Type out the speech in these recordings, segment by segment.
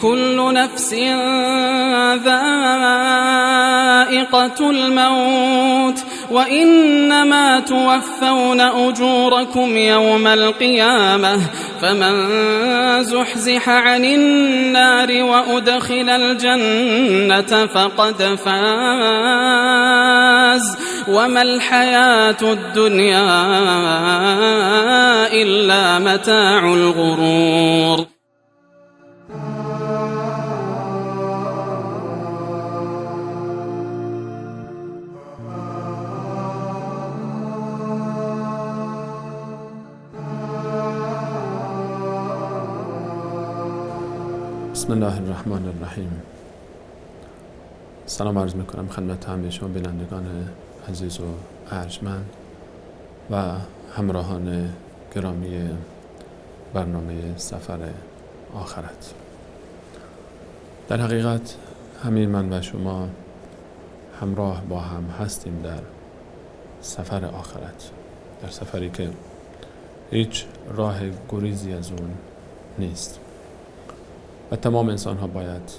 كل نفس ذائقة الموت وإنما توفون أجوركم يوم القيامة فمن زحزح عن النار وأدخل الجنة فقد فاز وما الحياة الدنيا إلا متاع الغرور. بسم الله الرحمن الرحیم. سلام عرض میکنم خدمت همه شما بینندگان عزیز و ارجمند و همراهان گرامی برنامه سفر آخرت. در حقیقت همین من و شما همراه با هم هستیم در سفر آخرت، در سفری که هیچ راه گریزی از اون نیست و تمام انسان ها باید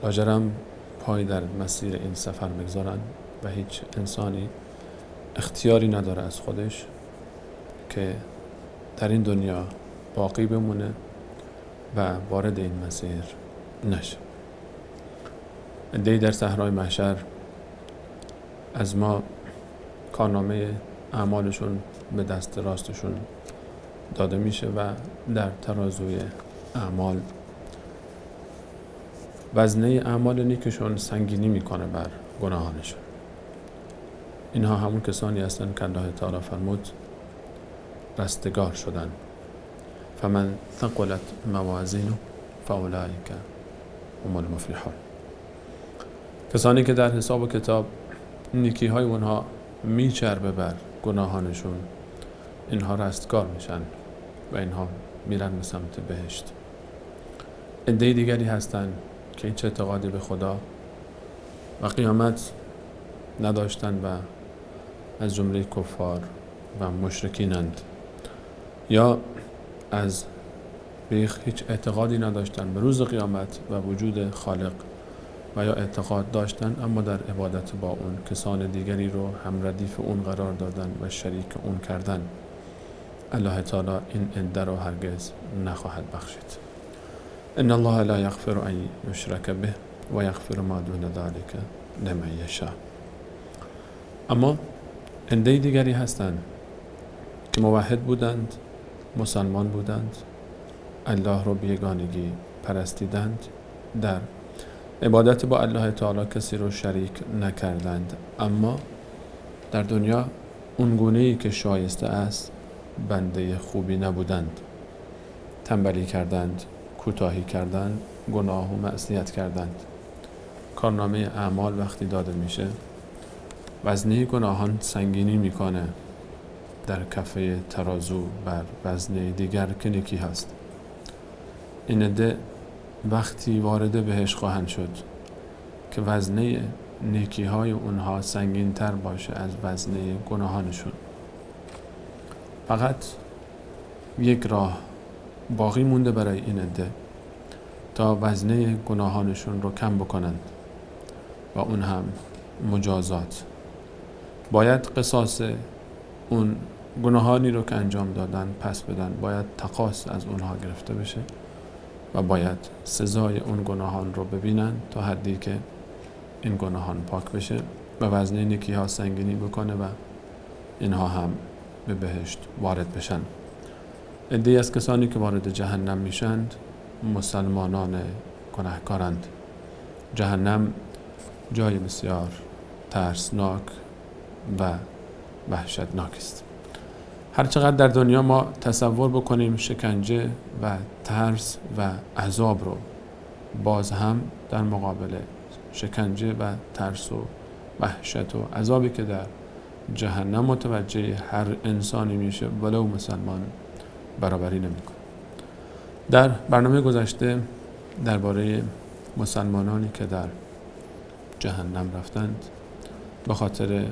لاجرم پای در مسیر این سفر بگذارن و هیچ انسانی اختیاری نداره از خودش که در این دنیا باقی بمونه و وارد این مسیر نشه. عده‌ای در صحرای محشر از ما کارنامه اعمالشون به دست راستشون داده میشه و در ترازوی اعمال وزنه اعمال نیکشون سنگینی میکنه بر گناهانشون. اینها همون کسانی هستند که الله تعالی فرمود رستگار شدن. فمن ثقلت موازینه فاولئک هم المفلحون. کسانی که در حساب و کتاب نیکی های اونها میچربه بر گناهانشون، اینها رستگار میشن و اینها میرن به سمت بهشت. عده دیگری هستند که هیچ اعتقادی به خدا و قیامت نداشتند و از جمله کفار و مشرکینند، یا از بیخ هیچ اعتقادی نداشتند به روز قیامت و وجود خالق، و یا اعتقاد داشتند اما در عبادت با اون کسان دیگری رو هم ردیف اون قرار دادن و شریک اون کردن. الله تعالی این عده رو هرگز نخواهد بخشید. ان الله لا یغفر ان یشرک به و یغفر ما دون ذلک لمن یشاء. اما عده دیگری هستند که موحد بودند، مسلمان بودند، الله رو به یگانگی پرستیدند، در عبادت با الله تعالی کسی رو شریک نکردند، اما در دنیا اون گونه‌ای که شایسته است بنده خوبی نبودند. تنبلی کردند، کوتاهی کردند، گناه و معصیت کردند. کارنامه اعمال وقتی داده میشه وزنه گناهان سنگینی میکنه در کفه ترازو بر وزنه دیگر که نیکی هست. این عده وقتی وارد بهشت خواهند شد که وزنه نیکی های اونها سنگین تر باشه از وزنه گناهانشون. فقط یک راه باقی مونده برای این عده تا وزنه گناهانشون رو کم بکنند و اون هم مجازات. باید قصاص اون گناهانی رو که انجام دادن پس بدن، باید تقاص از اونها گرفته بشه و باید سزای اون گناهان رو ببینن تا حدی که این گناهان پاک بشه و وزنه نیکی ها سنگینی بکنه و اینها هم به بهشت وارد بشن. عده‌ای از کسانی که وارد جهنم میشند مسلمانان گناهکارند. جهنم جای بسیار ترسناک و وحشتناک است. هرچقدر در دنیا ما تصور بکنیم شکنجه و ترس و عذاب رو، باز هم در مقابل شکنجه و ترس و وحشت و عذابی که در جهنم متوجه هر انسانی میشه ولو مسلمان برابری نمیکنه. در برنامه گذشته درباره مسلمانانی که در جهنم رفتند به خاطر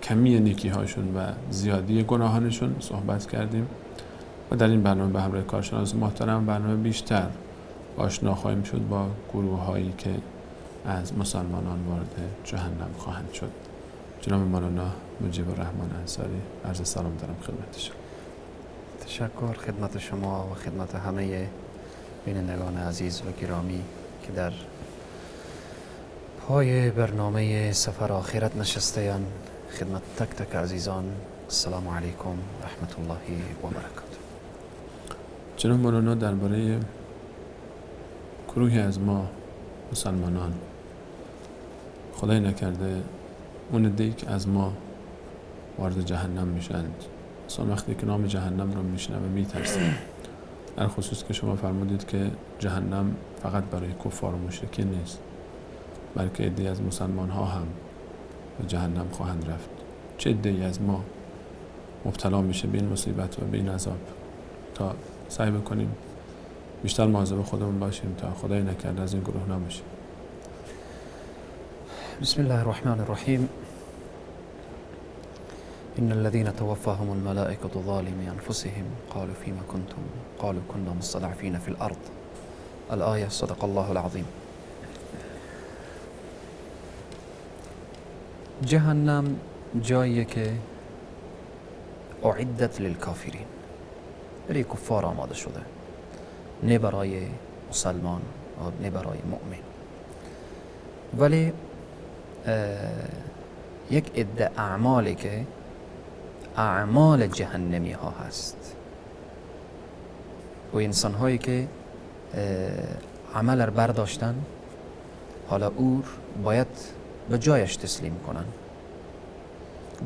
کمی نیکی هاشون و زیادی گناهانشون صحبت کردیم و در این برنامه به همراه کارشناس محترم برنامه بیشتر آشنا خواهیم شد با گروه هایی که از مسلمانان وارد جهنم خواهند شد. جناب مولانا مجیب الرحمن انصاری، عرض سلام دارم خدمت شما. تشکر خدمت شما و خدمت همه بینندگان عزیز و گرامی که در پای برنامه سفر آخرت نشسته‌اند. خدمت تک تک عزیزان السلام علیکم رحمت الله و برکاته. جناب مولانا درباره گروهی از ما مسلمانان، خدای نکرده اون عده‌ای که از ما وارد جهنم میشند، اصلا وقتی که نام جهنم رو میشنوه میترسه. در خصوص که شما فرمودید که جهنم فقط برای کفار و مشرکین نیست، بلکه عده‌ای از مسلمان ها هم به جهنم خواهند رفت. چه عده‌ای از ما مبتلا میشه به این مصیبت و به این عذاب؟ تا سعی بکنیم بیشتر مواظب خودمون باشیم تا خدای نکرده از این گروه نباشیم. بسم الله الرحمن الرحیم. إن الذين توفاهم الملائكة ظالمي أنفسهم قالوا فيما كنتم قالوا كنا مستضعفين في الأرض. الآية. صدق الله العظيم. جهنم جایی که اعدت للکافرین، برای کفار آماده شده، نه برای مسلمان و نه برای مؤمن. ولی یک عده اعمالی که اعمال جهنمی ها هست و انسان هایی که عمل رو برداشتن، حالا او باید به جایش تسلیم کنن.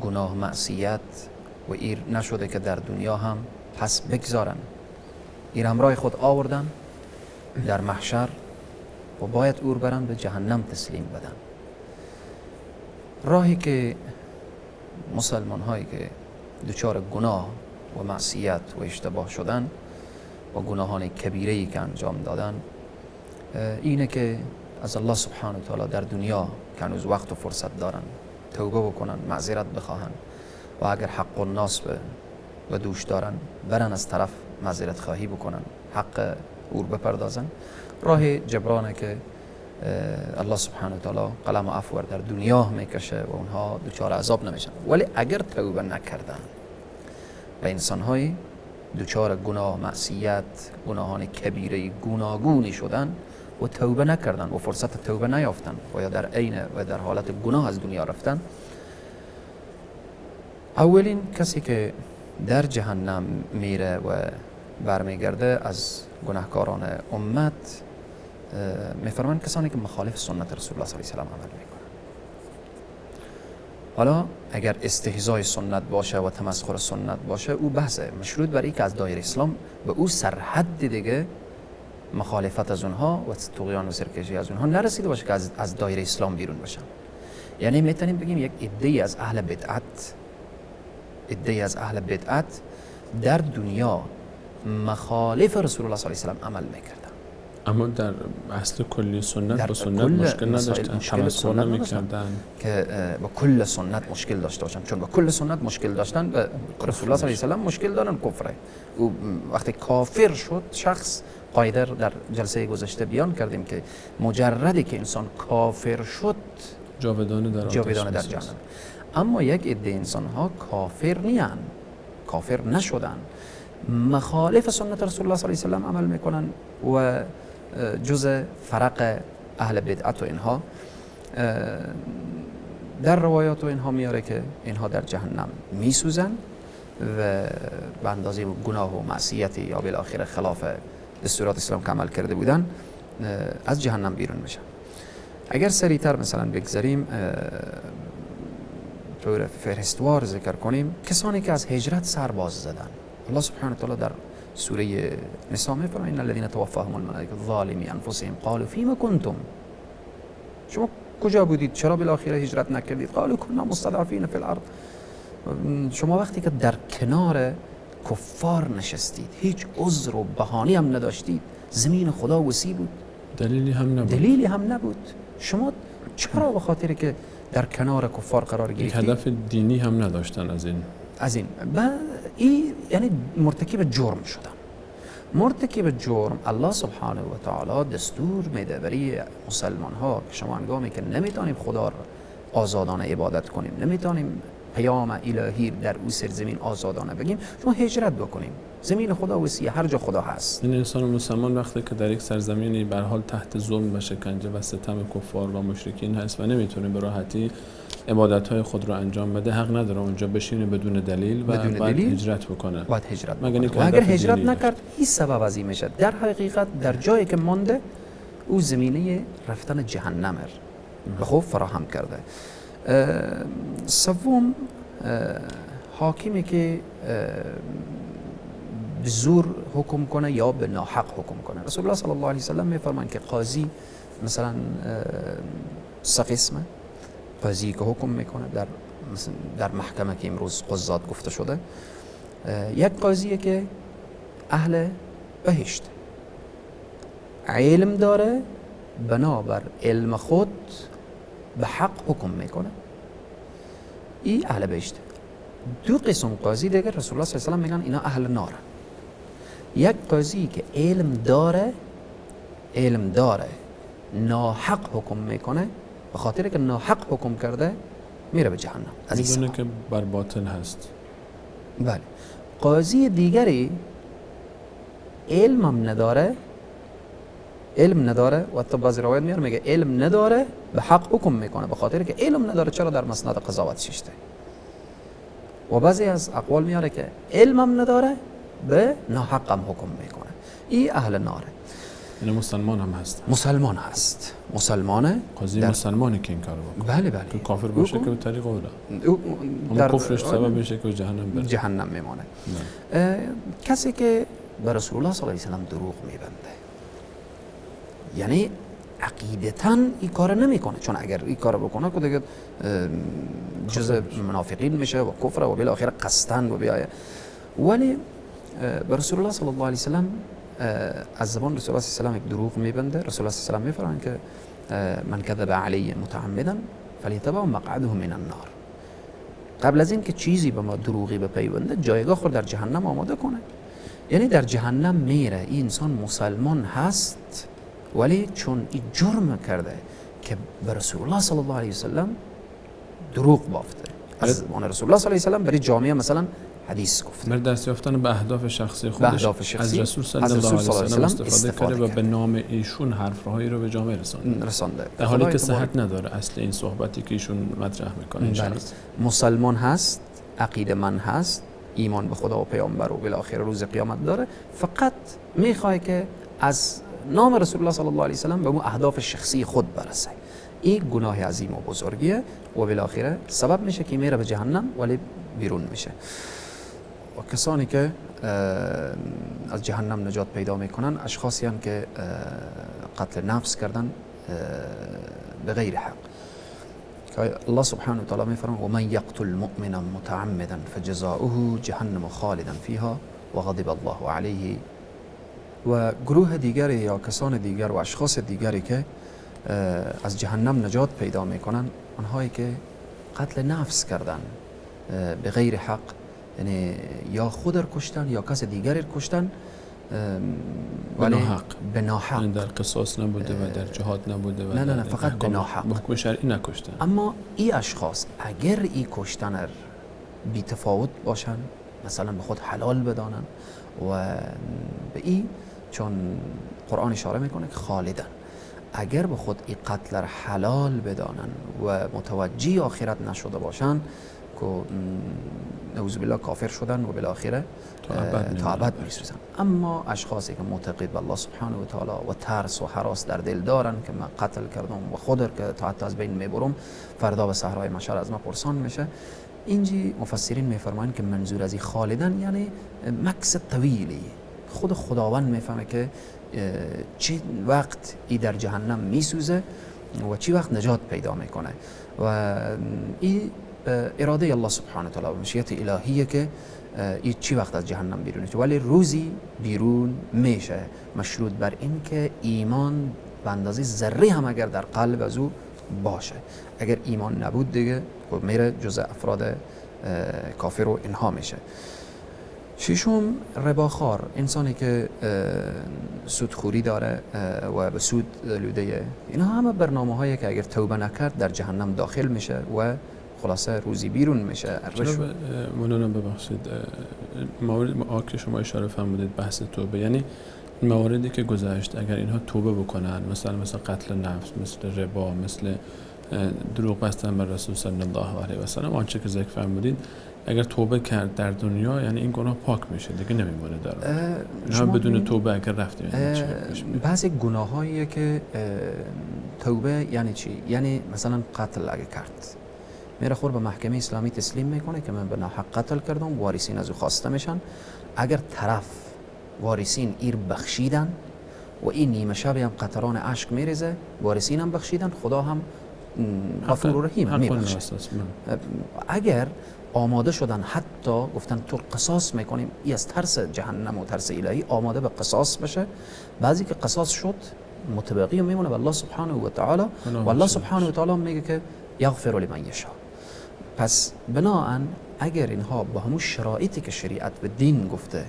گناه معصیت و ایر نشده که در دنیا هم پس بگذارن، ایر همراه خود آوردن در محشر و باید او برن به جهنم تسلیم بدن. راهی که مسلمان هایی که دچار گناه و معصیت و اشتباه شدن و گناهان کبیره‌ای که انجام دادن اینه که از الله سبحانه و تعالی در دنیا که هنوز وقت و فرصت دارن توبه بکنن، معذرت بخواهن و اگر حق الناس به دوش دارن برن از طرف معذرت خواهی بکنن، حق او بپردازن. راه جبرانه که الله سبحانه و تعالی قلم عفو در دنیا میکشه و اونها دچار عذاب نمیشن. ولی اگر توبه نکردن و انسان‌های دچار گناه، معصیت، گناهان کبیره گوناگونی شدن و توبه نکردن و فرصت توبه نیافتن و یا در عین و در حالت گناه از دنیا رفتن، اولین کسی که در جهنم میره و برمیگرده از گناهکاران امت میفرمان کسانی که مخالف سنت رسول الله صلی الله علیه و آله عمل میکنن. حالا اگر استهزای سنت باشه و تمسخر سنت باشه، او بحثه مشروط برای که از دایره اسلام به او سرحد دیگه مخالفت از اونها و طغیان و سرکشی از اونها نرسیده باشه که از دایره اسلام بیرون بشن. یعنی میتونیم بگیم یک عده‌ای از اهل بدعت در دنیا مخالف رسول الله صلی الله علیه و آله عمل میکردن، اما در اصل کلی سنت با سنت مشکل نداشتن، تمسخر نمی‌کردن که با کل سنت مشکل داشته باشن. چون با کل سنت مشکل داشتن به رسول الله صلی الله علیه و آله مشکل دارن، کفره. او وقتی کافر شد شخص، قاعده در جلسه گذشته بیان کردیم که مجردی که انسان کافر شد جاودانه در جهنم. اما یک عده انسان ها کافر نیان، کافر نشدن، مخالف سنت رسول الله صلی الله علیه و آله عمل میکنن و جزء فرق اهل بدعت و اینها. در روایات و اینها میاره که اینها در جهنم میسوزن و به اندازه گناه و معصیت یا بالاخره خلاف دستورات اسلام که عمل کرده بودن از جهنم بیرون میشن. اگر سریعتر مثلا بگذاریم، طور فهرستوار ذکر کنیم، کسانی که از هجرت سر باز زدن. الله سبحانه و تعالی در سوره نساء میفرماید ان الذين توفاهم الملائکه ظالمی انفسهم قالوا فیما کنتم. شما کجا بودید؟ چرا بالاخره هجرت نکردید؟ قالوا كنا مستضعفین فی الارض. شما وقتی که در کنار کفار نشستید، هیچ عذر و بهانه‌ای هم نداشتید، زمین خدا وسیع بود، دلیلی هم نبود. شما چرا به خاطر که در کنار کفار قرار گرفتید؟ هدف دینی هم نداشتن از این. این یعنی مرتکب جرم شدن. مرتکب جرم الله سبحانه و تعالی دستور میده برای مسلمان ها که شما هنگامی که نمیتونیم خدا را آزادانه عبادت کنیم، نمیتونیم پیام الهی در او سرزمین آزادانه بگیم، شما هجرت بکنیم. زمین خدا وسیع، هر جا خدا هست. این انسان مسلمان وقتی که در یک سرزمینی به هر حال تحت ظلم و شکنجه و ستم کفار و مشرکین هست و نمیتونه به راحتی عبادت‌های خود رو انجام بده، حق نداره اونجا بشینه بدون دلیل و باید هجرت بکنه. باید هجرت مگر بکنه. و اگر هجرت نکرد هیچ سبب از این میشه. در حقیقت در جایی که مانده او زمینه رفتن جهنم و خوب فراهم کرده. سوم حاکمی که به زور حکم کنه یا به ناحق حکم کنه. رسول الله صلی الله علیه و سلم میفرمان که قاضی مثلا سه قسمه، قاضی که حکم میکنه در محکمه که امروز قضات گفته شده، یک قاضیه که اهل بهشت، علم داره، بنابر علم خود به حق حکم میکنه، این اهل بهشت. دو قسم قاضی دیگر رسول الله صلی الله علیه و سلم میگن اینا اهل ناره. یک قاضی که علم داره ناحق حکم میکنه، به خاطر که ناحق حکم کرده میره به جهنم. میدونه که بر باطل هست. بله. قاضی دیگری علم نداره و حتی بعضی روایت میاره میگه علم نداره به حق حکم میکنه، به خاطر که علم نداره چرا در مسند قضاوت شیشته. و بعضی از اقوال میاره که علمم نداره به ناحقم حکم میکنه. این اهل ناره. این مسلمان هم هست. مسلمانه. قاضی مسلمانی که این کارو بکنه. بله. که کافر باشه که به طریق اولا. اما کفرش سبب میشه که جهنم میمونه. کسی که به رسول الله صلی الله علیه و سلم دروغ میبنده، یعنی عقیدتاً این کار نمیکنه، چون اگر این کار بکنه که دیگه جزء منافقین میشه و کفر و بالاخره قصدن و بیایه. ولی به رسول الله صلی الله علیه و سلم از زبان رسول الله صلی الله علیه و سلم دروغ میبنده. رسول الله صلی الله علیه و سلم میفرمایند که من کذب علی متعمدا فلیتبوأ مقعده من النار. قبل از این که چیزی به ما دروغی بپیونده، جایگاه خود در جهنم آماده کنه. یعنی در جهنم میره. این انسان مسلمان هست ولی چون این جرم کرده که به رسول الله صلی الله علیه و سلم دروغ بافته. از زبان رسول الله صلی الله علیه و سلم برای جامعه مثلا حدیث گفته، بر دست یافتن به اهداف شخصی خودش از رسول صلی الله علیه و سلم استفاده کرده و به نام ایشون حرف‌هایی رو به جامعه رسانده. در حالی که صحت نداره اصل این صحبتی که ایشون مطرح میکنه. بله. مسلمان هست، عقیده من هست، ایمان به خدا و پیامبر و بالاخره روز قیامت داره، فقط میخواد که از نام رسول الله صلی الله علیه و سلم به اون اهداف شخصی خود برسه. این گناه عظیم و بزرگیه و بالاخره سبب میشه که میره به جهنم ولی بیرون میشه. و کسانی که از جهنم نجات پیدا میکنن اشخاصی هستند که قتل نفس کردن به غیر حق. الله سبحانه و تعالی میفرماید و من یقتل مؤمنا متعمدا فجزاؤه جهنم خالدا فیها و غضب الله علیه. و گروه دیگری یا کسان دیگر و اشخاص دیگری که از جهنم نجات پیدا میکنن، آنهایی که قتل نفس کردن به غیر حق، یعنی یا خود را کشتن یا کس دیگری را کشتن به ناحق، یعنی در قصاص نبوده و در جهاد نبوده و نه فقط به ناحق حکم شرعی نکشتن. اما این اشخاص اگر این کشتن بی تفاوت باشن، مثلا به خود حلال بدانن و به این، چون قرآن اشاره میکنه که خالدن، اگر به خود این قتل را حلال بدانن و متوجه آخرت نشده باشن که نعوذ بالله کافر شدن و بالاخره تا ابد میسوزن. اما اشخاصی که معتقد به الله سبحانه و تعالی و ترس و هراس در دل دارن که من قتل کردم و خود که تا حتی از بین میبرم، فردا به صحرای محشر از ما پرسان میشه. اینجی مفسرین میفرمایند که منظور از این خالدن یعنی مکث طویلی. خود خداوند میفهمه که چی وقت ای در جهنم میسوزه و چی وقت نجات پیدا میکنه و این اراده الله سبحانه و تعالی و مشیت الهیه که این چی وقت از جهنم بیرون میشه، ولی روزی بیرون میشه، مشروط بر این که ایمان به اندازه ذره هم اگر در قلب از او باشه. اگر ایمان نبود دیگه میره جزء افراد کافر و اینها میشه. ششم رباخوار، انسانی که سودخوری داره و به سود لوده، اینا همه برنامه هایی که اگر توبه نکرد در جهنم داخل میشه و خلاصه روزی بیرون میشه. مولانا ببخشید، موارد که شما اشاره فرمودید بحث توبه، یعنی مواردی که گذشت اگر اینها توبه بکنن، مثل قتل نفس، مثل ربا، مثل دروغ بستن بر رسول صلی الله علیه و سلم، آنچه که ذکر فرمودید، اگر توبه کرد در دنیا یعنی این گناه پاک میشه دیگه، نمیمونه در اون. بدون توبه اگر رفتیم بعضی گناهایی که توبه یعنی چی؟ یعنی مثلا قتل اگه کرد، میره خور به محکمه اسلامی تسلیم میکنه که من به ناحق قتل کردم، وارثین از او خواسته میشن. اگر طرف وارثین ایر بخشیدن و این نیمه شب هم قطران اشک میریزه، وارثین هم بخشیدن، خدا هم غفور و رحیم میبخشه. اگر آماده شدن، حتی گفتن تو قصاص میکنیم، ای از ترس جهنم و ترس الهی آماده به قصاص بشه، بعضی که قصاص شد متبقی میمونه به الله سبحانه و تعالی و الله سبحانه و تعالی میگه که یغفر لمن یشاء. پس بناهن اگر اینها با همون شرایطی که شریعت و دین گفته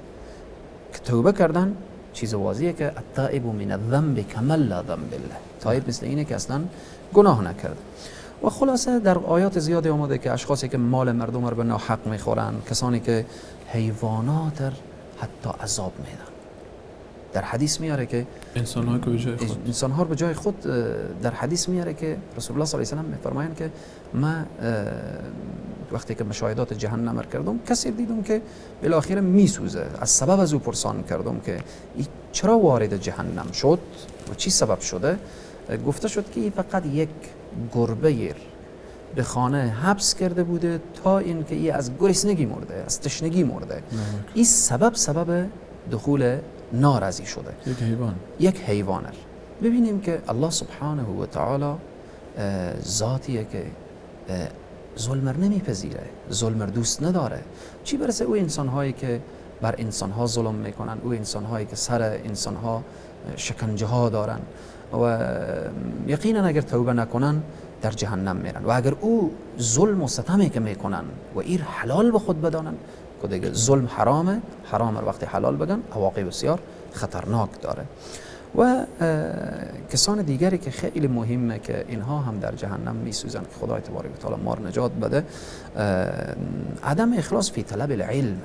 که توبه کردن، چیز واضحه که التائب من الذنب کمن لا ذنب له، تائب مثل اینه که اصلا گناه نکرده. و خلاصه در آیات زیادی آمده که اشخاصی که مال مردم رو به ناحق میخورن، کسانی که حیوانات حتی عذاب میدن. در حدیث میاره که انسان‌ها رو به جای خود در حدیث میاره که رسول الله صلی الله علیه و سلم میفرمایند که من وقتی که مشاهدات جهنم رو کردم، کسی دیدم که بالاخره میسوزه، از سبب از او پرسان کردم که چرا وارد جهنم شد و چی سبب شده. گفته شد که فقط یک گربه به خانه حبس کرده بوده تا اینکه ای از گرسنگی مرده، از تشنگی مرده. این سبب دخول نار ازی شده. یک حیوان. ببینیم که الله سبحانه و تعالی ذاتیه که ظلم نمیپذیره، ظلم دوست نداره. چی برسه او انسان‌هایی که بر انسان‌ها ظلم میکنن، او انسان‌هایی که سر انسان‌ها شکنجه ها دارن و یقینا اگر توبه نکنن در جهنم میرن. و اگر او ظلم و ستمی که میکنن و این حلال به خود بدانن که دیگه ظلم حرامه، حرام رو وقتی حلال بگن عواقب بسیار خطرناک داره. و کسان دیگری که خیلی مهمه که اینها هم در جهنم میسوزن که خدای تبارک و تعالی ما رو نجات بده، عدم اخلاص فی طلب العلم.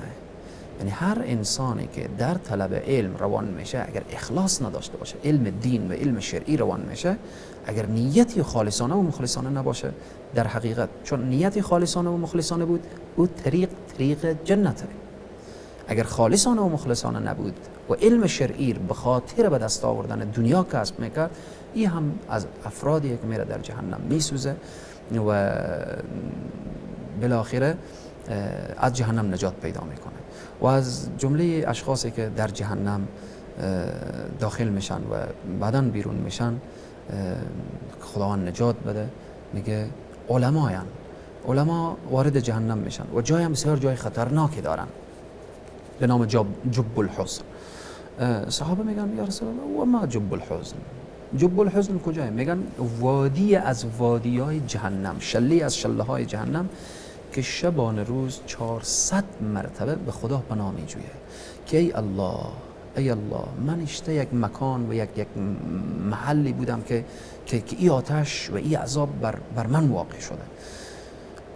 یعنی هر انسانی که در طلب علم روان میشه، اگر اخلاص نداشته باشه، علم دین و علم شرعی روان میشه، اگر نیتی خالصانه و مخلصانه نباشه، در حقیقت چون نیتی خالصانه و مخلصانه بود، او طریق جنته. اگر خالصانه و مخلصانه نبود و علم شرعی به خاطر به دست آوردن دنیا کسب میکرد، این هم از افرادیه که میره در جهنم میسوزه و بالاخره از جهنم نجات پیدا میکنه. و از جمله اشخاصی که در جهنم داخل میشن و بعداً بیرون میشن، خداوند نجات بده، میگه علما وارد جهنم میشن و جای هم بسیار جای خطرناکی دارن به نام جب الحزن. صحابه میگن یا رسول الله و ما جب الحزن؟ جب الحزن کجای؟ میگن وادی از وادیای جهنم، شلی از شله های جهنم که شبان روز 400 مرتبه به خدا پناه میجویه که ای الله من اشته یک مکان و یک محلی بودم که ای آتش و ای عذاب بر من واقع شده.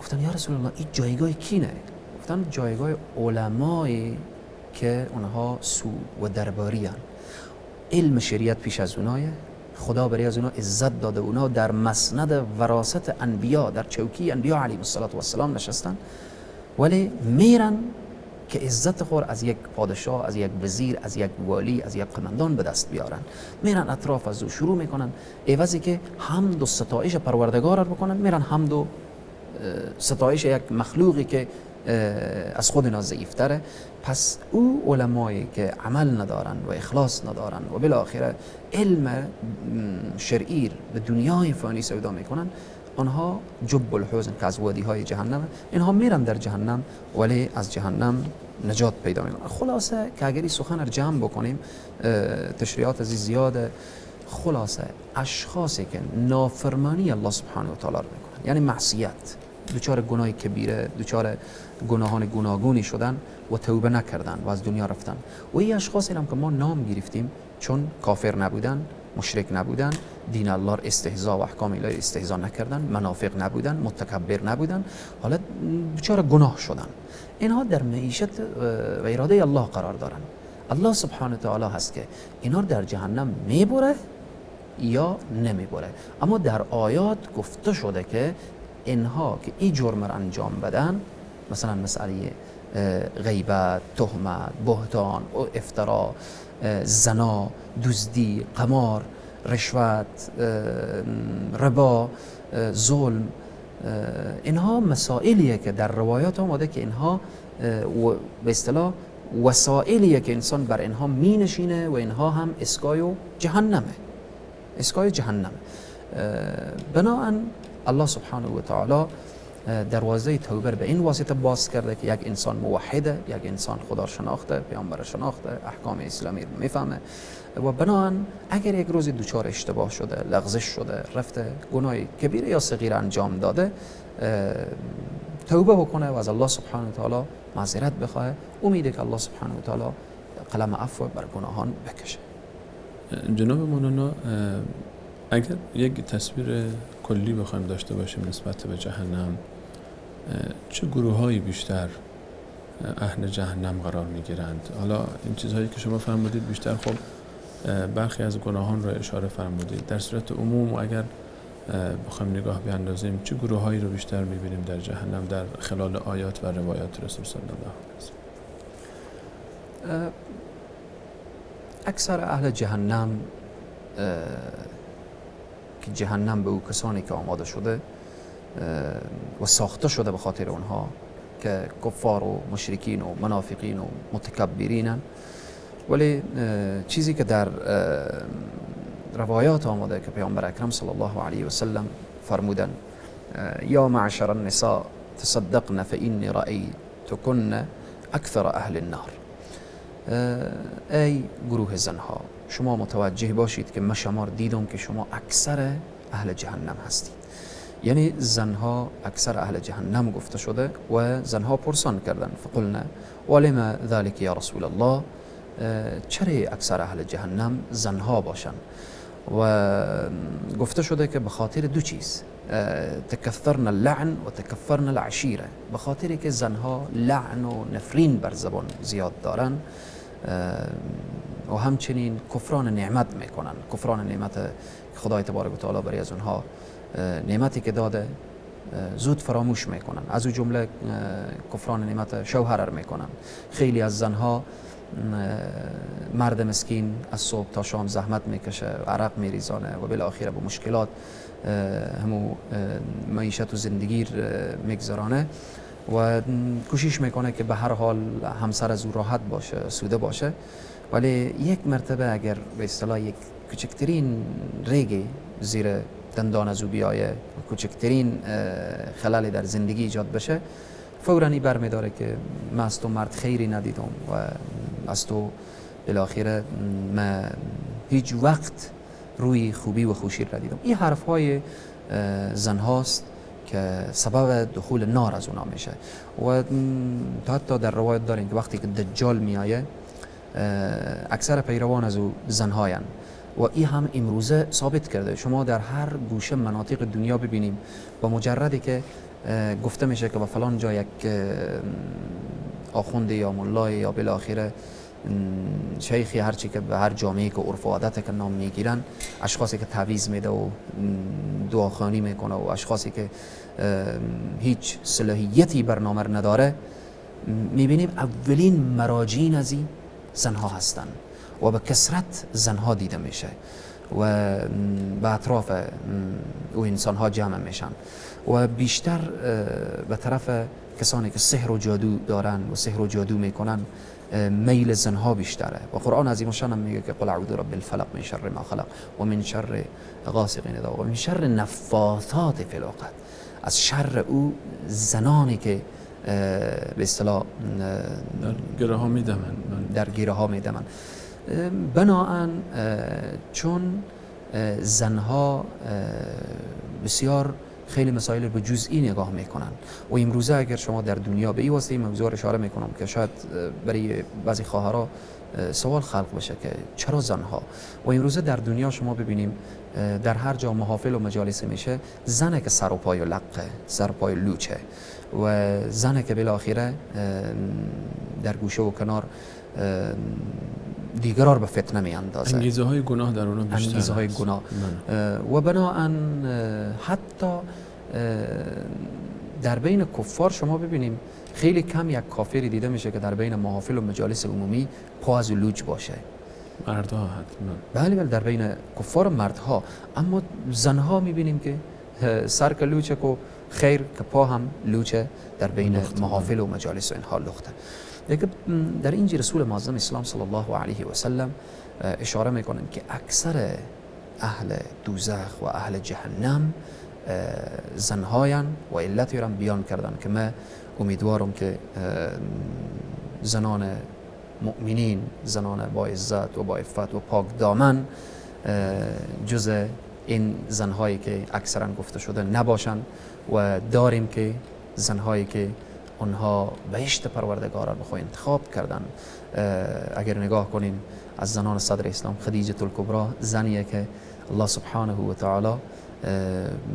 گفتن یا رسول الله این جایگاه کینه؟ گفتن جایگاه علمایی که اونها سو و درباری هن. علم شریعت پیش از اونایه، خدا برای از اونها عزت داده، اونها در مسند وراثت انبیا، در چوکی انبیا علیهم السلام نشستن، ولی میرن که عزت خور از یک پادشاه، از یک وزیر، از یک والی، از یک قماندان به دست بیارن. میرن اطراف از او شروع میکنن، عوضی که حمد و ستایش پروردگار رو بکنن، میرن حمد و ستایش یک مخلوقی که از خود اینا ضعیفتره. پس او علمایی که عمل ندارن و اخلاص ندارن و بالاخره علم شرعی به دنیای فانی سودا میکنن، آنها جب الحزن که از وادی های جهنم، اینها میرن در جهنم ولی از جهنم نجات پیدا میکنن. خلاصه که اگری سخن رو جمع بکنیم، تشریعات از زیاده. خلاصه اشخاصی که نافرمانی الله سبحانه و تعالی میکنن، یعنی معصیت، دوچار گناه کبیره، دوچار گناهان گوناگونی شدن، و توبه نکردن و از دنیا رفتن. و این اشخاص هم که ما نام گرفتیم چون کافر نبودن، مشرک نبودن، دین الله را استهزا و احکام الهی استهزا نکردن، منافق نبودن، متکبر نبودن، حالا بیچاره گناه شدن. اینها در معیشت و اراده الله قرار دارن. الله سبحانه تعالی هست که اینا در جهنم میبره یا نمیبره. اما در آیات گفته شده که اینها که این جرم را انجام بدن، مثلا مسئله غیبت، تهمت، بهتان، افترا، زنا، دزدی، قمار، رشوت، ربا، ظلم، اینها مسائلیه که در روایات آمده که اینها به اصطلاح وسائلیه که انسان بر اینها می نشینه و اینها هم اسکای جهنمه. بنابراین الله سبحانه و تعالی دروازه توبه به این واسطه باز کرده که یک انسان موحده، یک انسان خدا شناخته، پیامبر شناخته، احکام اسلامی رو میفهمه و بنابراین اگر یک روزی دوچار اشتباه شده، لغزش شده، رفته گناه کبیره یا صغیر انجام داده، توبه بکنه و از الله سبحانه و تعالی معذرت بخواه، امیده که الله سبحانه و تعالی قلم عفو بر گناهان بکشه. جناب مولانا، اگر یک تصویر کلی بخوایم داشته باشیم نسبت به جهنم، چه گروه‌هایی بیشتر اهل جهنم قرار می‌گیرند؟ حالا این چیزهایی که شما فرمودید بیشتر خب برخی از گناهان رو اشاره فرمودید. در صورت عموم و اگر بخوایم نگاه بیاندازیم چه گروه‌هایی رو بیشتر می‌بینیم در جهنم در خلال آیات و روایات رسول صلی الله علیه و اکثر اهل جهنم که جهنم به او کسانی که آماده شده و ساخته شده به خاطر اونها که کفار و مشرکین و منافقین و متکبرینن، ولی چیزی که در روایات آمده که پیامبر اکرم صلی الله علیه و سلم فرمودن یا معشر النساء تصدقن فإني رأيتكن اکثر اهل النار، ای گروه زنها شما متوجه باشید که من شما دیدم که شما اکثر اهل جهنم هستید. یعنی زنها اکثر اهل جهنم گفته شده و زنها پرسان کردن فقلنا ولما ذلك یا رسول الله، چرا اکثر اهل جهنم زنها باشن؟ و گفته شده که به خاطر دو چیز، تکثرن اللعن و تکثرن العشیره، به خاطر که زنها لعن و نفرین بر زبان زیاد دارن و همچنین کفران نعمت میکنن، کفران نعمت خدای تبارک و تعالی برای از اونها نعمتی که داده زود فراموش میکنن، از او جمله کفران نعمت شوهر میکنن. خیلی از زنها مرد مسکین از صبح تا شام زحمت میکشه، عرق میریزانه و بالاخره با مشکلات همو معیشت و زندگی میگذرانه و کوشش میکنه که به هر حال همسر از او راحت باشه، سوده باشه، ولی یک مرتبه اگر به اصطلاح یک کوچکترین ریگی زیر دندان از او بیایه و کوچکترین خلل در زندگی ایجاد بشه، فوراً برمیداره که من از تو مرد خیری ندیدم و از تو بالاخره من هیچ وقت روی خوبی و خوشی ندیدم. این حرفهای زن هاست که سبب دخول نار از اونا میشه و حتی در روایت داریم که وقتی که دجال میایه اکثر پیروان از او زنهاین و این هم امروزه ثابت کرده. شما در هر گوشه مناطق دنیا ببینیم با مجردی که گفته میشه که با فلان جا یک آخوند یا ملای یا بالاخره شیخی هرچی که به هر جامعه که عرف و عادت که نام میگیرن، اشخاصی که تعویض میده و دعاخوانی میکنه و اشخاصی که هیچ صلاحیتی برنامه نداره، میبینیم اولین مراجعین از این زنها هستن و به کثرت زنها دیده میشه و به اطراف او انسانها جمع میشن و بیشتر به طرف کسانی که سحر و جادو دارن و سحر و جادو میکنن میل زنها بیشتره و قرآن عظیم الشان هم میگه که قل اعوذ برب الفلق من شر ما خلق و من شر غاسق اذا وقب و من شر نفاثات فی العقد، از شر او زنانی که به اصطلاح در گره ها میدمن. بناهن چون زنها بسیار خیلی مسائل به جزئی نگاه میکنن و امروزه اگر شما در دنیا به این واسطه این موضوع اشاره میکنم که شاید برای بعضی خواهرها سوال خلق بشه که چرا زنها، و امروزه در دنیا شما ببینیم در هر جا محافل و مجالس میشه زنه که سر و پای و لقه، سر و پای لوچه، و زنه که بالاخره در گوشه و کنار دیگرار به فتنه می اندازه. انگیزه های گناه در اونها بیشتر، انگیزه های گناه و بناهن حتی در بین کفار شما ببینیم خیلی کم یک کافری دیده میشه که در بین محافل و مجالس عمومی پا از لوچ باشه. مردها حتما، بله در بین کفار مردها، اما زنها میبینیم که سر که لوچه که خیر که پا هم لوچه در بین محافل و مجالس و اینها لخته. دیگه در اینجا رسول معظم اسلام صلی الله علیه و سلم اشاره میکنن که اکثر اهل دوزخ و اهل جهنم زنهاین و علتی را بیان کردن که من امیدوارم که زنان مؤمنین، زنان با عزت و با عفت و پاک دامن جز این زنهایی که اکثرا گفته شده نباشن و داریم که زنهایی که اونها بهشت پروردگار را بخواه انتخاب کردن. اگر نگاه کنیم از زنان صدر اسلام خدیجه الکبری زنیه که الله سبحانه و تعالی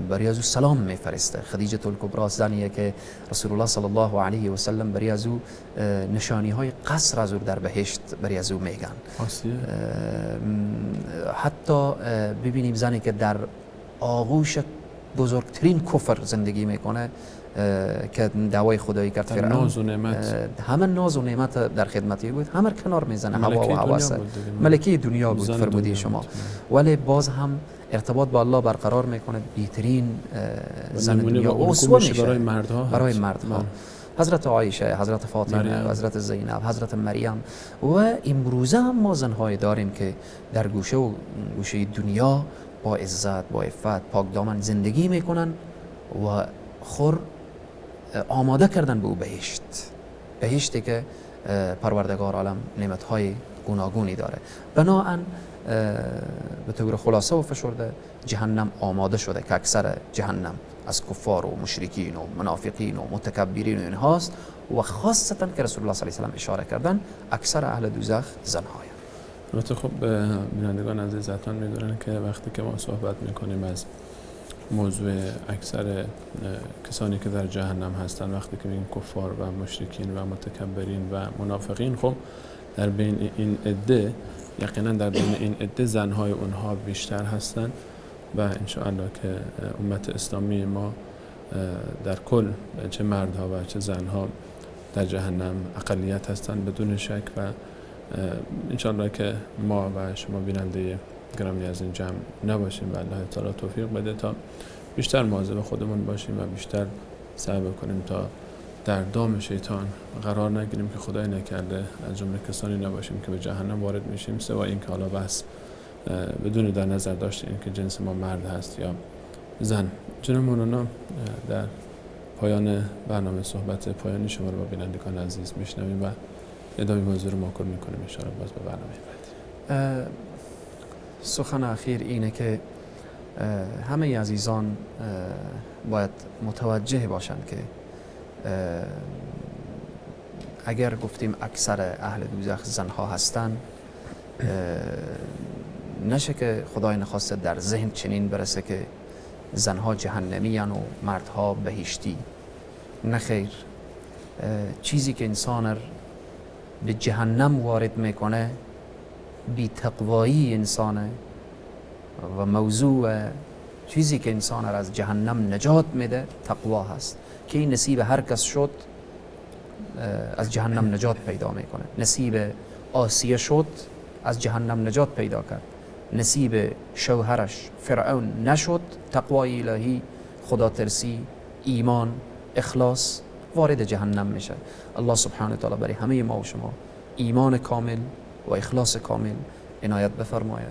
برای از او سلام میفرسته. خدیجه الکبری زنیه که رسول الله صلی الله علیه و سلم برای از او نشانی های قصر از او در بهشت برای از او میگن. حتی ببینیم زنی که در آغوش بزرگترین کفر زندگی میکنه که دعوای خدایی کرد فرعون، ناز و نعمت، همه ناز و نعمت در خدمتی بود، همه کنار میزنه، هوا و هوس ملکی دنیا بود فرمودی شما، ولی باز هم ارتباط با الله برقرار میکنه. بهترین زن دنیا و اسوه میشه برای مردها. حضرت عایشه، حضرت فاطمه، حضرت زینب، حضرت مریم. و امروزه هم ما زنهای داریم که در گوشه دنیا با عزت، با عفت، پاک دامن زندگی میکنن و خور آماده کردن به او بهشتی که پروردگار عالم نعمتهای گوناگونی داره. بناهن به طور خلاصه و فشرده جهنم آماده شده که اکثر جهنم از کفار و مشرکین و منافقین و متکبرین و اینهاست، و خاصتا که رسول الله صلی الله علیه و سلم اشاره کردن اکثر اهل دوزخ زنهای. البته خب بینندگان عزیز حتما میدونن که وقتی که ما صحبت میکنیم از موضوع اکثر کسانی که در جهنم هستن، وقتی که این کفار و مشرکین و متکبرین و منافقین، خب در بین این عده یقینا در بین این عده زنهای اونها بیشتر هستن و انشاءالله که امت اسلامی ما در کل چه مردها و چه زنها در جهنم اقلیت هستن بدون شک، و انشاءالله که ما و شما بیننده گرامی از این جمع نباشیم و الله تعالی توفیق بده تا بیشتر مواظب خودمون باشیم و بیشتر سعی بکنیم تا در دام شیطان قرار نگیریم که خدای نکرده از جمله کسانی نباشیم که به جهنم وارد میشیم، سوای این که حالا بس بدون در نظر داشت این که جنس ما مرد هست یا زن. جناب مولانا در پایان برنامه صحبت پایانی شما رو با بینندگان عزیز میشنویم و ادامه موضوع رو ماکل میکنیم ان شاءالله باز به برنامه بعدی. سخن اخیر اینه که همه عزیزان باید متوجه باشند که اگر گفتیم اکثر اهل دوزخ زنها هستن، نشه که خدای نخواسته در ذهن چنین برسه که زنها جهنمیان و مردها بهشتی. نخیر، چیزی که انسان به جهنم وارد میکنه بی تقوایی انسانه و موضوع چیزی که انسان را از جهنم نجات میده تقوا هست که این نصیب هر کس شد از جهنم نجات پیدا میکنه. نصیب آسیه شد از جهنم نجات پیدا کرد. نصیب شوهرش فرعون نشد، تقوای الهی، خدا ترسی، ایمان، اخلاص وارد جهنم میشه. الله سبحانه و تعالی برای همه ما و شما ایمان کامل و اخلاص کامل عنایت بفرمایه.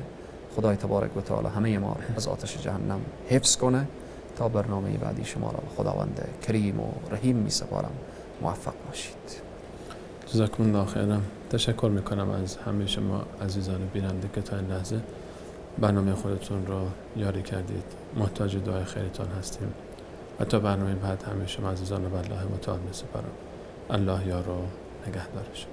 خدای تبارک و تعالی همه ما از آتش جهنم حفظ کنه. تا برنامه بعدی شما را به خداوند کریم و رحیم می سپارم. موفق باشید. جزاکم الله خیرا. تشکر میکنم از همه شما عزیزان بیننده که تا این لحظه برنامه خودتون را یاری کردید. محتاج دعای خیرتان هستیم. و تا برنامه بعد همیشه عزیزان رو به الله متعال می‌سپارم. الله یار و نگهدارش.